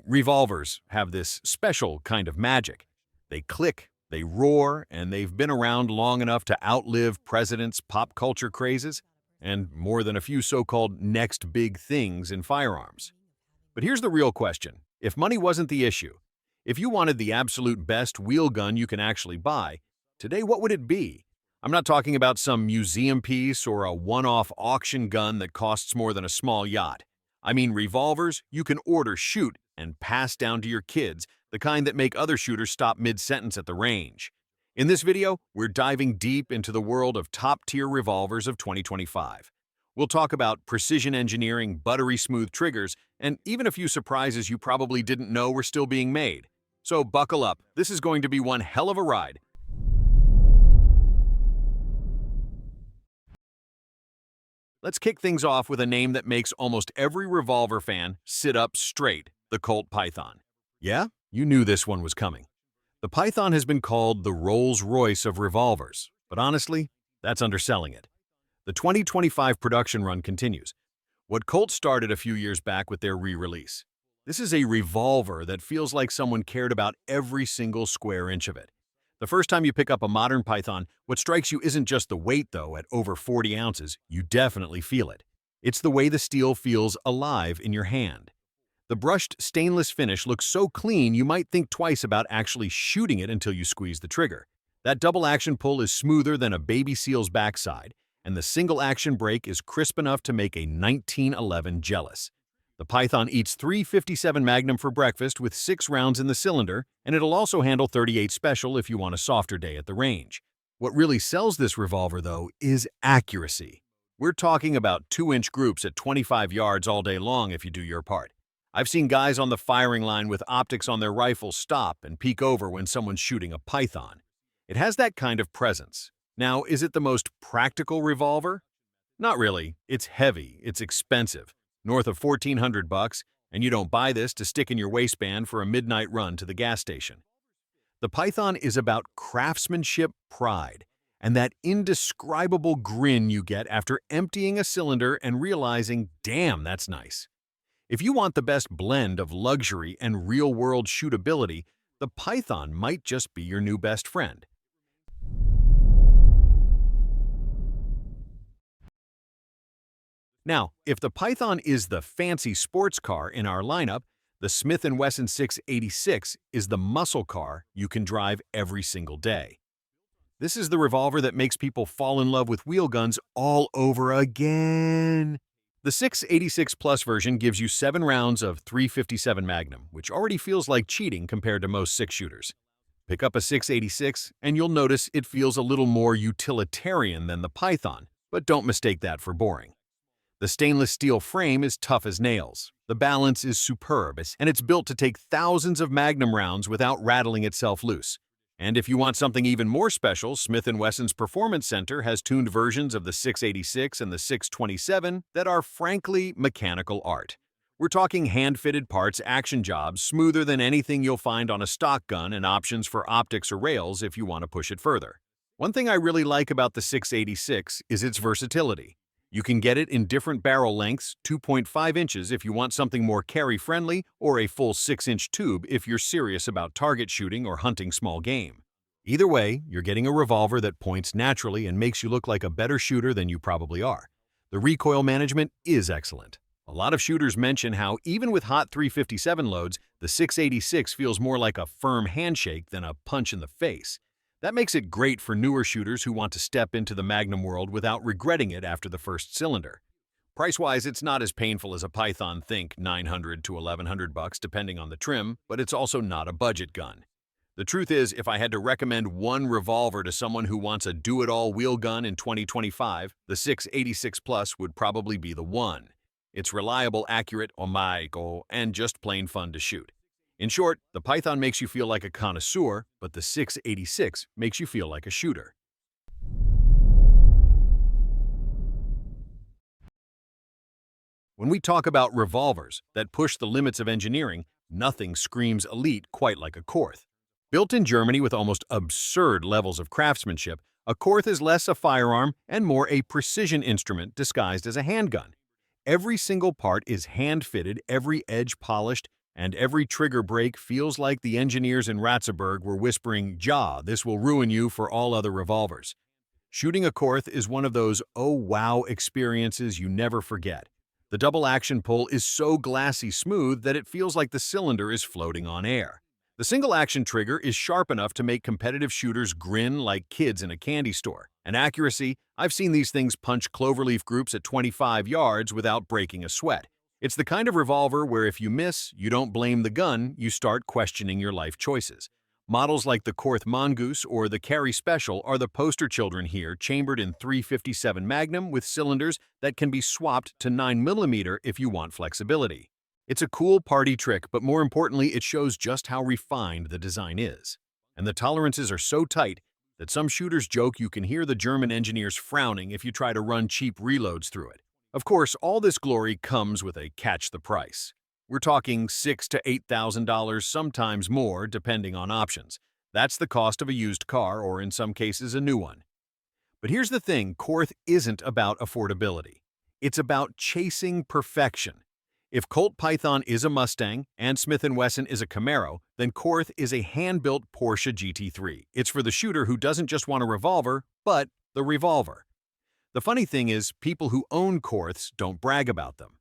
Revolvers have this special kind of magic. They click, they roar, and they've been around long enough to outlive presidents' pop culture crazes, and more than a few so-called next big things in firearms. But here's the real question. If money wasn't the issue, if you wanted the absolute best wheel gun you can actually buy, today what would it be? I'm not talking about some museum piece or a one-off auction gun that costs more than a small yacht. I mean revolvers you can order, shoot, and pass down to your kids, the kind that make other shooters stop mid-sentence at the range. In this video, we're diving deep into the world of top-tier revolvers of 2025. We'll talk about precision engineering, buttery smooth triggers, and even a few surprises you probably didn't know were still being made. So buckle up, this is going to be one hell of a ride. Let's kick things off with a name that makes almost every revolver fan sit up straight, the Colt Python. Yeah, you knew this one was coming. The Python has been called the Rolls-Royce of revolvers, but honestly, that's underselling it. The 2025 production run continues. What Colt started a few years back with their re-release. This is a revolver that feels like someone cared about every single square inch of it. The first time you pick up a modern Python, what strikes you isn't just the weight, though. At over 40 ounces, you definitely feel it. It's the way the steel feels alive in your hand. The brushed stainless finish looks so clean you might think twice about actually shooting it until you squeeze the trigger. That double action pull is smoother than a baby seal's backside, and the single action brake is crisp enough to make a 1911 jealous. The Python eats 357 Magnum for breakfast with 6 rounds in the cylinder, and it'll also handle 38 Special if you want a softer day at the range. What really sells this revolver, though, is accuracy. We're talking about 2-inch groups at 25 yards all day long if you do your part. I've seen guys on the firing line with optics on their rifles stop and peek over when someone's shooting a Python. It has that kind of presence. Now, is it the most practical revolver? Not really. It's heavy, it's expensive. North of $1,400, and you don't buy this to stick in your waistband for a midnight run to the gas station. The Python is about craftsmanship pride, and that indescribable grin you get after emptying a cylinder and realizing, damn, that's nice. If you want the best blend of luxury and real-world shootability, the Python might just be your new best friend. Now, if the Python is the fancy sports car in our lineup, the Smith Wesson 686 is the muscle car you can drive every single day. This is the revolver that makes people fall in love with wheel guns all over again. The 686 Plus version gives you 7 rounds of 357 Magnum, which already feels like cheating compared to most 6-shooters. Pick up a 686 and you'll notice it feels a little more utilitarian than the Python, but don't mistake that for boring. The stainless steel frame is tough as nails. The balance is superb, and it's built to take thousands of Magnum rounds without rattling itself loose. And if you want something even more special, Smith & Wesson's Performance Center has tuned versions of the 686 and the 627 that are frankly mechanical art. We're talking hand-fitted parts, action jobs, smoother than anything you'll find on a stock gun, and options for optics or rails if you want to push it further. One thing I really like about the 686 is its versatility. You can get it in different barrel lengths, 2.5 inches if you want something more carry-friendly, or a full 6-inch tube if you're serious about target shooting or hunting small game. Either way, you're getting a revolver that points naturally and makes you look like a better shooter than you probably are. The recoil management is excellent. A lot of shooters mention how even with hot 357 loads, the 686 feels more like a firm handshake than a punch in the face. That makes it great for newer shooters who want to step into the Magnum world without regretting it after the first cylinder. Price-wise, it's not as painful as a Python, think $900 to $1,100 depending on the trim, but it's also not a budget gun. The truth is, if I had to recommend one revolver to someone who wants a do-it-all wheel gun in 2025, the 686 Plus would probably be the one. It's reliable, accurate, and just plain fun to shoot. In short, the Python makes you feel like a connoisseur, but the 686 makes you feel like a shooter. When we talk about revolvers that push the limits of engineering, nothing screams elite quite like a Korth. Built in Germany with almost absurd levels of craftsmanship, a Korth is less a firearm and more a precision instrument disguised as a handgun. Every single part is hand-fitted, every edge polished, and every trigger break feels like the engineers in Ratzeburg were whispering, "Jaw, this will ruin you for all other revolvers." Shooting a Korth is one of those oh wow experiences you never forget. The double action pull is so glassy smooth that it feels like the cylinder is floating on air. The single action trigger is sharp enough to make competitive shooters grin like kids in a candy store. And accuracy, I've seen these things punch cloverleaf groups at 25 yards without breaking a sweat. It's the kind of revolver where if you miss, you don't blame the gun, you start questioning your life choices. Models like the Korth Mongoose or the Carry Special are the poster children here, chambered in 357 Magnum with cylinders that can be swapped to 9mm if you want flexibility. It's a cool party trick, but more importantly, it shows just how refined the design is. And the tolerances are so tight that some shooters joke you can hear the German engineers frowning if you try to run cheap reloads through it. Of course, all this glory comes with a catch the price. We're talking $6,000 to $8,000, sometimes more, depending on options. That's the cost of a used car, or in some cases, a new one. But here's the thing, Korth isn't about affordability. It's about chasing perfection. If Colt Python is a Mustang and Smith Wesson is a Camaro, then Korth is a hand-built Porsche GT3. It's for the shooter who doesn't just want a revolver, but the revolver. The funny thing is, people who own Korths don't brag about them.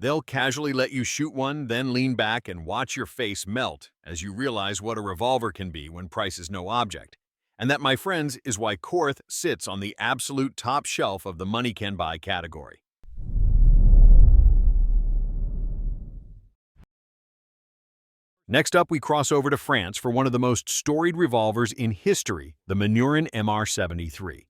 They'll casually let you shoot one, then lean back and watch your face melt as you realize what a revolver can be when price is no object. And that, my friends, is why Korth sits on the absolute top shelf of the money can buy category. Next up, we cross over to France for one of the most storied revolvers in history, the Manurhin MR73.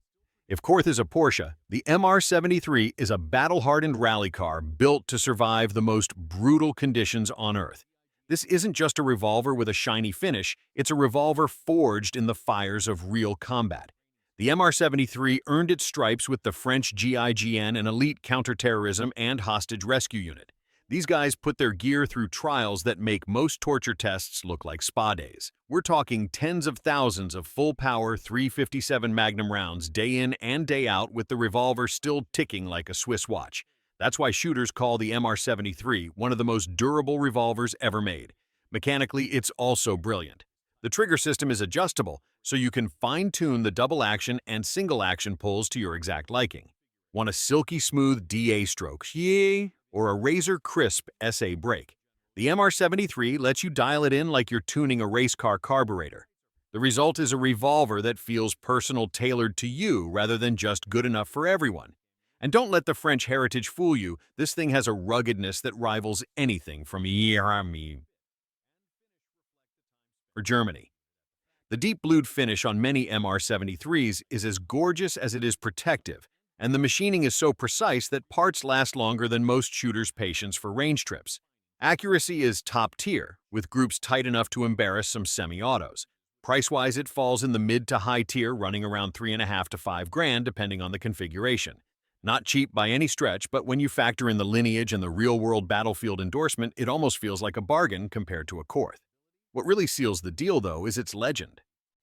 If Korth is a Porsche, the MR73 is a battle-hardened rally car built to survive the most brutal conditions on Earth. This isn't just a revolver with a shiny finish, it's a revolver forged in the fires of real combat. The MR73 earned its stripes with the French GIGN, an elite counterterrorism and hostage rescue unit. These guys put their gear through trials that make most torture tests look like spa days. We're talking tens of thousands of full-power 357 Magnum rounds day in and day out with the revolver still ticking like a Swiss watch. That's why shooters call the MR73 one of the most durable revolvers ever made. Mechanically, it's also brilliant. The trigger system is adjustable, so you can fine-tune the double-action and single-action pulls to your exact liking. Want a silky smooth DA stroke? Yay! Or a razor-crisp SA brake. The MR73 lets you dial it in like you're tuning a race car carburetor. The result is a revolver that feels personal, tailored to you rather than just good enough for everyone. And don't let the French heritage fool you, this thing has a ruggedness that rivals anything from Germany or Germany. The deep blued finish on many MR73s is as gorgeous as it is protective, and the machining is so precise that parts last longer than most shooters' patience for range trips. Accuracy is top tier, with groups tight enough to embarrass some semi-autos. Price-wise, it falls in the mid to high tier, running around $3.5 to $5 grand depending on the configuration. Not cheap by any stretch, but when you factor in the lineage and the real-world battlefield endorsement, it almost feels like a bargain compared to a Korth. What really seals the deal, though, is its legend.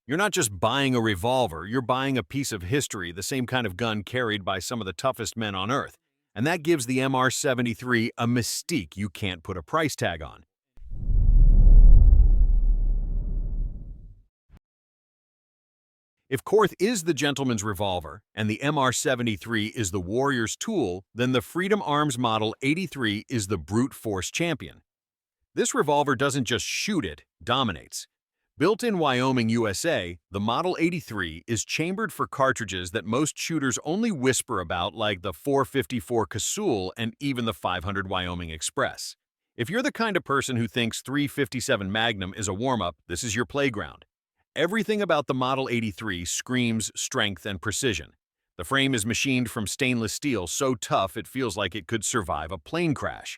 You're not just buying a revolver, you're buying a piece of history, the same kind of gun carried by some of the toughest men on Earth. And that gives the MR73 a mystique you can't put a price tag on. If Korth is the gentleman's revolver, and the MR73 is the warrior's tool, then the Freedom Arms Model 83 is the brute force champion. This revolver doesn't just shoot, it dominates. Built in Wyoming, USA, the Model 83 is chambered for cartridges that most shooters only whisper about, like the 454 Casull and even the 500 Wyoming Express. If you're the kind of person who thinks 357 Magnum is a warm-up, this is your playground. Everything about the Model 83 screams strength and precision. The frame is machined from stainless steel so tough it feels like it could survive a plane crash.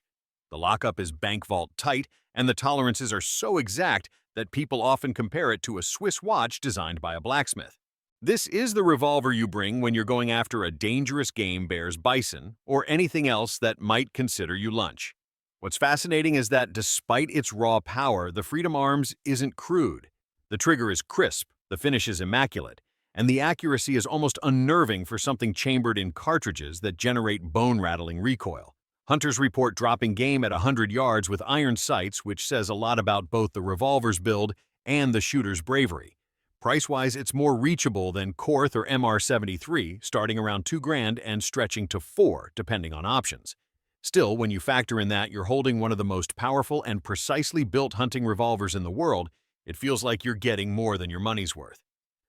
The lockup is bank vault tight, and the tolerances are so exact that people often compare it to a Swiss watch designed by a blacksmith. This is the revolver you bring when you're going after a dangerous game bear's bison or anything else that might consider you lunch. What's fascinating is that despite its raw power, the Freedom Arms isn't crude. The trigger is crisp, the finish is immaculate, and the accuracy is almost unnerving for something chambered in cartridges that generate bone-rattling recoil. Hunters report dropping game at 100 yards with iron sights, which says a lot about both the Revolver's build and the shooter's bravery. Price-wise, it's more reachable than Korth or MR73, starting around $2,000 and stretching to $4,000, depending on options. Still, when you factor in that you're holding one of the most powerful and precisely built hunting revolvers in the world, it feels like you're getting more than your money's worth.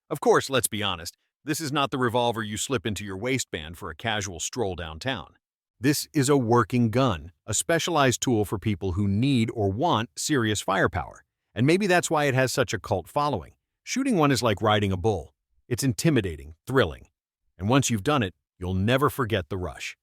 Of course, let's be honest, this is not the revolver you slip into your waistband for a casual stroll downtown. This is a working gun, a specialized tool for people who need or want serious firepower. And maybe that's why it has such a cult following. Shooting one is like riding a bull. It's intimidating, thrilling. And once you've done it, you'll never forget the rush.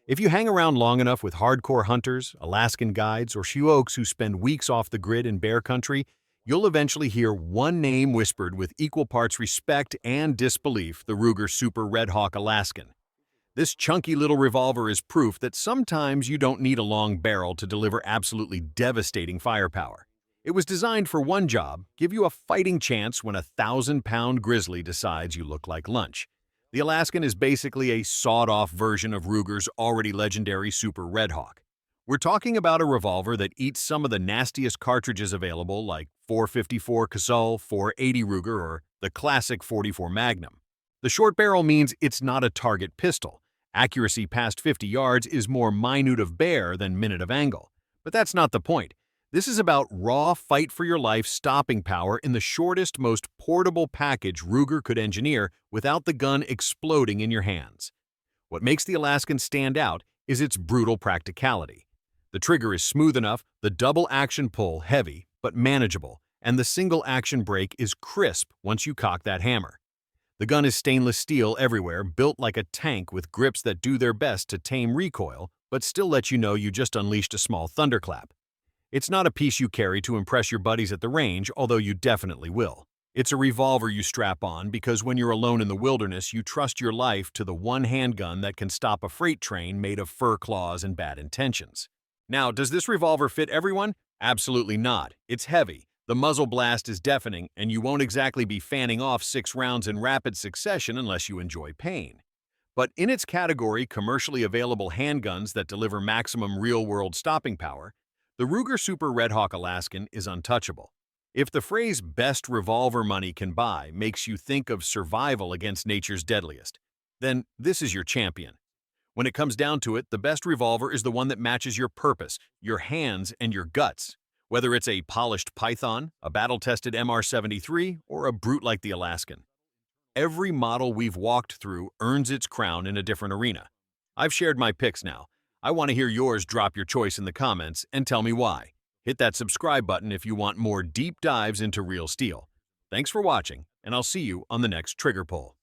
If you hang around long enough with hardcore hunters, Alaskan guides, or Sioux who spend weeks off the grid in bear country, you'll eventually hear one name whispered with equal parts respect and disbelief: the Ruger Super Redhawk Alaskan. This chunky little revolver is proof that sometimes you don't need a long barrel to deliver absolutely devastating firepower. It was designed for one job: give you a fighting chance when a 1,000-pound grizzly decides you look like lunch. The Alaskan is basically a sawed-off version of Ruger's already legendary Super Redhawk. We're talking about a revolver that eats some of the nastiest cartridges available, like .454 Casull, .480 Ruger, or the classic .44 Magnum. The short barrel means it's not a target pistol. Accuracy past 50 yards is more minute of bear than minute of angle. But that's not the point. This is about raw fight-for-your-life stopping power in the shortest, most portable package Ruger could engineer without the gun exploding in your hands. What makes the Alaskan stand out is its brutal practicality. The trigger is smooth enough, the double-action pull heavy but manageable, and the single-action brake is crisp once you cock that hammer. The gun is stainless steel everywhere, built like a tank with grips that do their best to tame recoil, but still let you know you just unleashed a small thunderclap. It's not a piece you carry to impress your buddies at the range, although you definitely will. It's a revolver you strap on because when you're alone in the wilderness, you trust your life to the one handgun that can stop a freight train made of fur claws and bad intentions. Now, does this revolver fit everyone? Absolutely not. It's heavy, the muzzle blast is deafening, and you won't exactly be fanning off 6 rounds in rapid succession unless you enjoy pain. But in its category, commercially available handguns that deliver maximum real-world stopping power, the Ruger Super Redhawk Alaskan is untouchable. If the phrase "best revolver money can buy" makes you think of survival against nature's deadliest, then this is your champion. When it comes down to it, the best revolver is the one that matches your purpose, your hands, and your guts. Whether it's a polished Python, a battle-tested MR73, or a brute like the Alaskan. Every model we've walked through earns its crown in a different arena. I've shared my picks now. I want to hear yours. Drop your choice in the comments and tell me why. Hit that subscribe button if you want more deep dives into real steel. Thanks for watching, and I'll see you on the next trigger pull.